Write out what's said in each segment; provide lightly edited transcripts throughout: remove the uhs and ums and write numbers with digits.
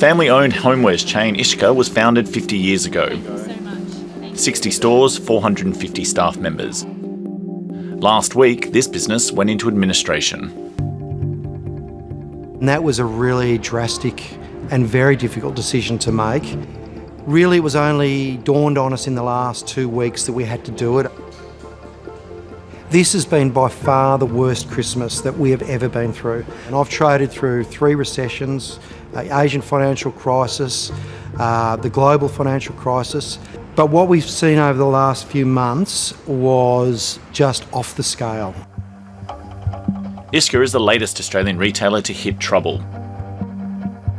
Family-owned homewares chain Ishka was founded 50 years ago. 60 stores, 450 staff members. Last week, this business went into administration. And that was a really drastic and very difficult decision to make. Really, it was only dawned on us in the last 2 weeks that we had to do it. This has been by far the worst Christmas that we have ever been through. And I've traded through 3 recessions, the Asian financial crisis, the global financial crisis. But what we've seen over the last few months was just off the scale. Ishka is the latest Australian retailer to hit trouble.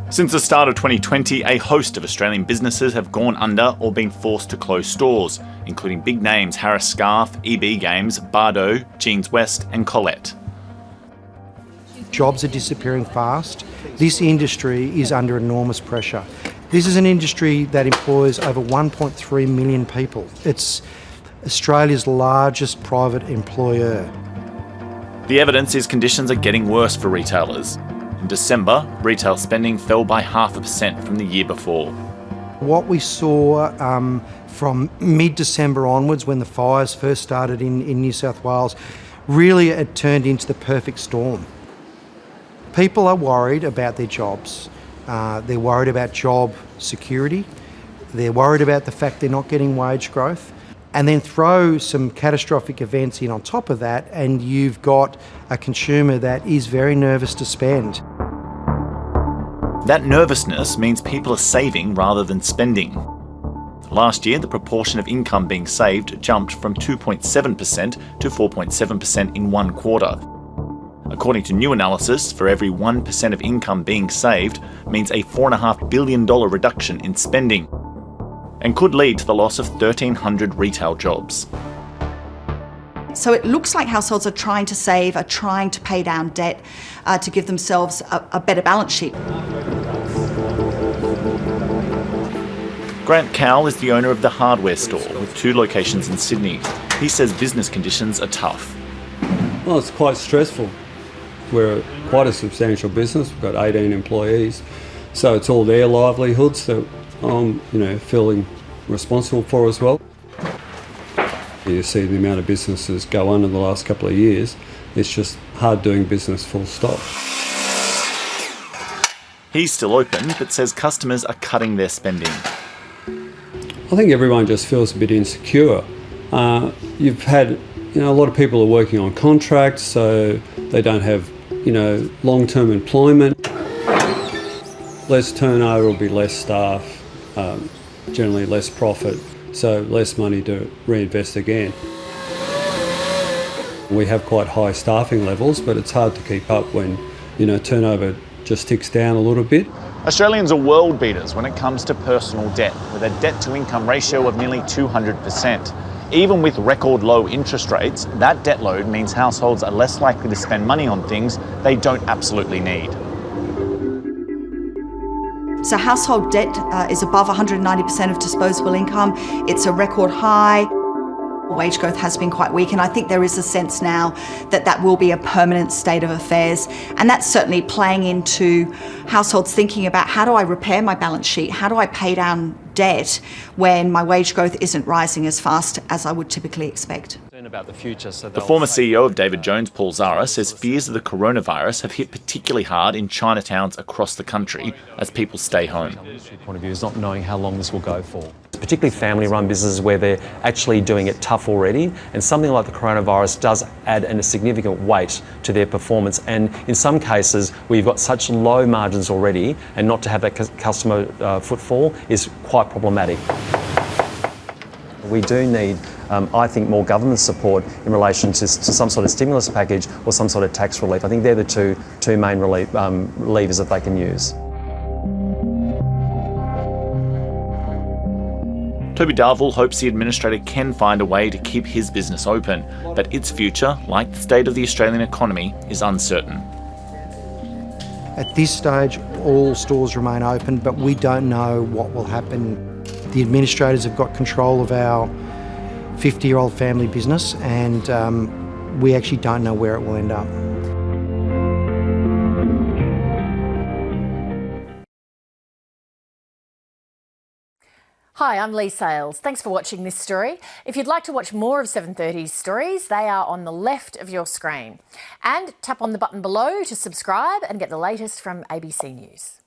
Since the start of 2020, a host of Australian businesses have gone under or been forced to close stores, including big names Harris Scarfe, EB Games, Bardo, Jeans West and Colette. Jobs are disappearing fast. This industry is under enormous pressure. This is an industry that employs over 1.3 million people. It's Australia's largest private employer. The evidence is conditions are getting worse for retailers. In December, retail spending fell by 0.5% from the year before. What we saw from mid-December onwards, when the fires first started in New South Wales, really it turned into the perfect storm. People are worried about their jobs. They're worried about job security. They're worried about the fact they're not getting wage growth. And then throw some catastrophic events in on top of that, and you've got a consumer that is very nervous to spend. That nervousness means people are saving rather than spending. Last year, the proportion of income being saved jumped from 2.7% to 4.7% in 1 quarter. According to new analysis, for every 1% of income being saved means a $4.5 billion reduction in spending, and could lead to the loss of 1,300 retail jobs. So it looks like households are trying to save, are trying to pay down debt to give themselves a better balance sheet. Grant Cowell is the owner of the hardware store with 2 locations in Sydney. He says business conditions are tough. Well, it's quite stressful. We're quite a substantial business. We've got 18 employees, so it's all their livelihoods that I'm, feeling responsible for as well. You see the amount of businesses go under the last couple of years. It's just hard doing business, full stop. He's still open, but says customers are cutting their spending. I think everyone just feels a bit insecure. You've had, a lot of people are working on contracts, so they don't have, long-term employment. Less turnover will be less staff, generally less profit, so less money to reinvest again. We have quite high staffing levels, but it's hard to keep up when, turnover just ticks down a little bit. Australians are world beaters when it comes to personal debt, with a debt-to-income ratio of nearly 200%. Even with record low interest rates, that debt load means households are less likely to spend money on things they don't absolutely need. So household debt is above 190% of disposable income. It's a record high. Wage growth has been quite weak, and I think there is a sense now that that will be a permanent state of affairs. And that's certainly playing into households thinking about, how do I repair my balance sheet? How do I pay down debt when my wage growth isn't rising as fast as I would typically expect? About the future, so the former CEO of David Jones, Paul Zara, says fears of the coronavirus have hit particularly hard in Chinatowns across the country as people stay home. Point of view is not knowing how long this will go for. Particularly family-run businesses where they're actually doing it tough already, and something like the coronavirus does add a significant weight to their performance. And in some cases, where you've got such low margins already, and not to have that customer footfall is quite problematic. We do need, I think, more government support in relation to some sort of stimulus package or some sort of tax relief. I think they're the two main levers that they can use. Toby Darville hopes the administrator can find a way to keep his business open, but its future, like the state of the Australian economy, is uncertain. At this stage, all stores remain open, but we don't know what will happen. The administrators have got control of our 50-year-old family business, and we actually don't know where it will end up. Hi, I'm Lee Sales. Thanks for watching this story. If you'd like to watch more of 7:30's stories, they are on the left of your screen. And tap on the button below to subscribe and get the latest from ABC News.